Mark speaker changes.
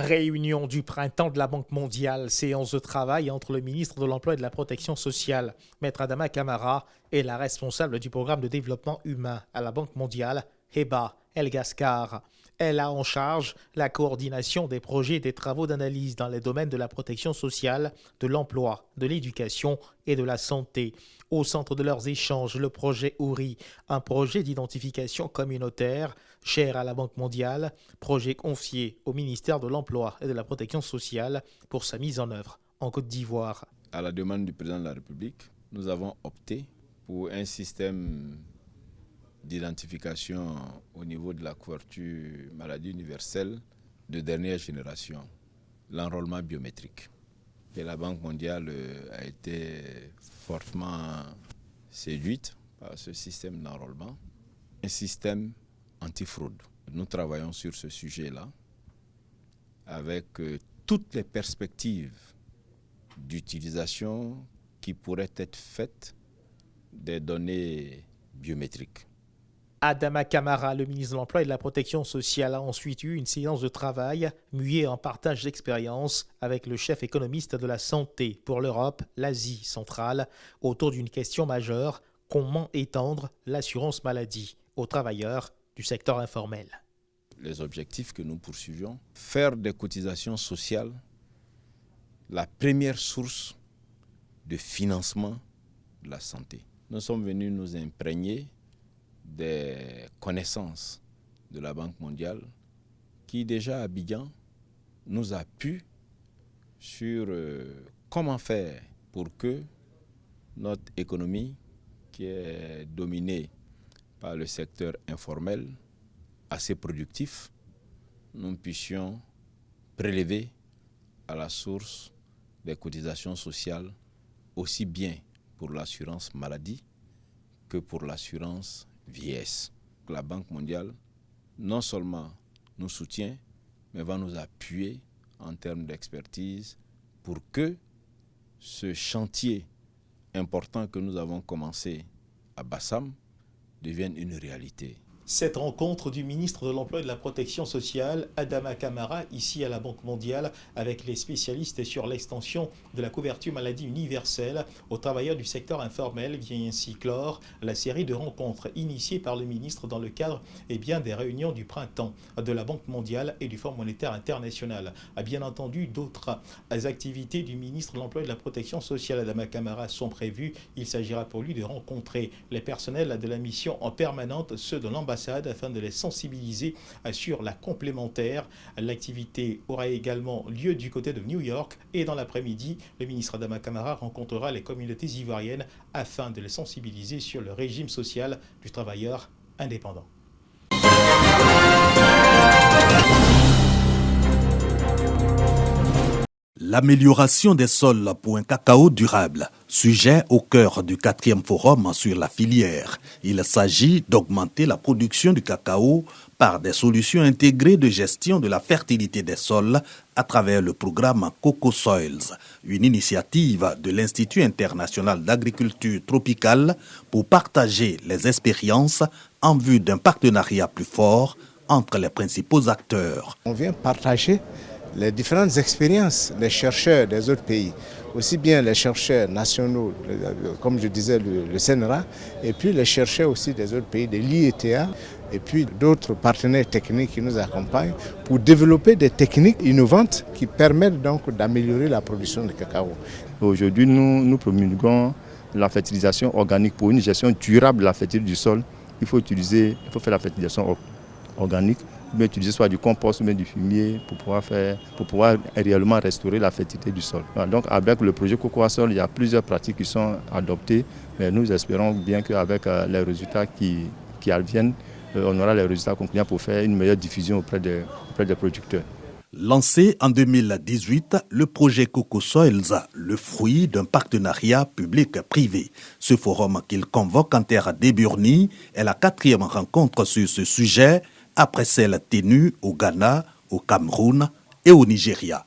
Speaker 1: Réunion du printemps de la Banque mondiale, séance de travail entre le ministre de l'Emploi et de la Protection sociale, Maître Adama Camara, et la responsable du programme de développement humain à la Banque mondiale, Heba El Gascar. Elle a en charge la coordination des projets et des travaux d'analyse dans les domaines de la protection sociale, de l'emploi, de l'éducation et de la santé. Au centre de leurs échanges, le projet OURI, un projet d'identification communautaire cher à la Banque mondiale, projet confié au ministère de l'Emploi et de la Protection sociale pour sa mise en œuvre en Côte d'Ivoire.
Speaker 2: À la demande du président de la République, nous avons opté pour un système d'identification au niveau de la couverture maladie universelle de dernière génération, l'enrôlement biométrique. Et la Banque mondiale a été fortement séduite par ce système d'enrôlement, un système antifraude. Nous travaillons sur ce sujet-là avec toutes les perspectives d'utilisation qui pourraient être faites des données biométriques.
Speaker 1: Adama Camara, le ministre de l'Emploi et de la Protection sociale, a ensuite eu une séance de travail muée en partage d'expérience avec le chef économiste de la santé pour l'Europe, l'Asie centrale, autour d'une question majeure: comment étendre l'assurance maladie aux travailleurs du secteur informel.
Speaker 2: Les objectifs que nous poursuivions, faire des cotisations sociales la première source de financement de la santé. Nous sommes venus nous imprégner des connaissances de la Banque mondiale qui déjà à Abidjan nous appuie sur comment faire pour que notre économie, qui est dominée par le secteur informel, assez productif, nous puissions prélever à la source des cotisations sociales aussi bien pour l'assurance maladie que pour l'assurance vieillesse. La Banque mondiale non seulement nous soutient, mais va nous appuyer en termes d'expertise pour que ce chantier important que nous avons commencé à Bassam devienne une réalité.
Speaker 1: Cette rencontre du ministre de l'Emploi et de la Protection sociale, Adama Camara, ici à la Banque mondiale, avec les spécialistes sur l'extension de la couverture maladie universelle aux travailleurs du secteur informel, vient ainsi clore la série de rencontres initiées par le ministre dans le cadre des réunions du printemps de la Banque mondiale et du Fonds monétaire international. Bien entendu, d'autres activités du ministre de l'Emploi et de la Protection sociale, Adama Camara, sont prévues. Il s'agira pour lui de rencontrer les personnels de la mission en permanente, ceux de l'ambassade, afin de les sensibiliser sur la complémentaire. L'activité aura également lieu du côté de New York et dans l'après-midi, le ministre Adama Camara rencontrera les communautés ivoiriennes afin de les sensibiliser sur le régime social du travailleur indépendant.
Speaker 3: L'amélioration des sols pour un cacao durable, sujet au cœur du 4e forum sur la filière. Il s'agit d'augmenter la production du cacao par des solutions intégrées de gestion de la fertilité des sols à travers le programme Coco Soils, une initiative de l'Institut international d'agriculture tropicale pour partager les expériences en vue d'un partenariat plus fort entre les principaux acteurs.
Speaker 4: On vient partager les différentes expériences des chercheurs des autres pays, aussi bien les chercheurs nationaux, comme je disais le CNRA, et puis les chercheurs aussi des autres pays, de l'IETA, et puis d'autres partenaires techniques qui nous accompagnent pour développer des techniques innovantes qui permettent donc d'améliorer la production de cacao.
Speaker 5: Aujourd'hui, nous promulguons la fertilisation organique pour une gestion durable de la fertilité du sol. Il faut faire la fertilisation organique, mais utiliser soit du compost ou bien du fumier pour pouvoir réellement restaurer la fertilité du sol. Donc avec le projet Coco Sol, il y a plusieurs pratiques qui sont adoptées, mais nous espérons bien qu'avec les résultats qui adviennent, on aura les résultats concluants pour faire une meilleure diffusion auprès des producteurs.
Speaker 3: Lancé en 2018, le projet Coco Soils, le fruit d'un partenariat public-privé. Ce forum qu'il convoque en terre d'Eburnie est la 4e rencontre sur ce sujet, après celle tenue au Ghana, au Cameroun et au Nigeria.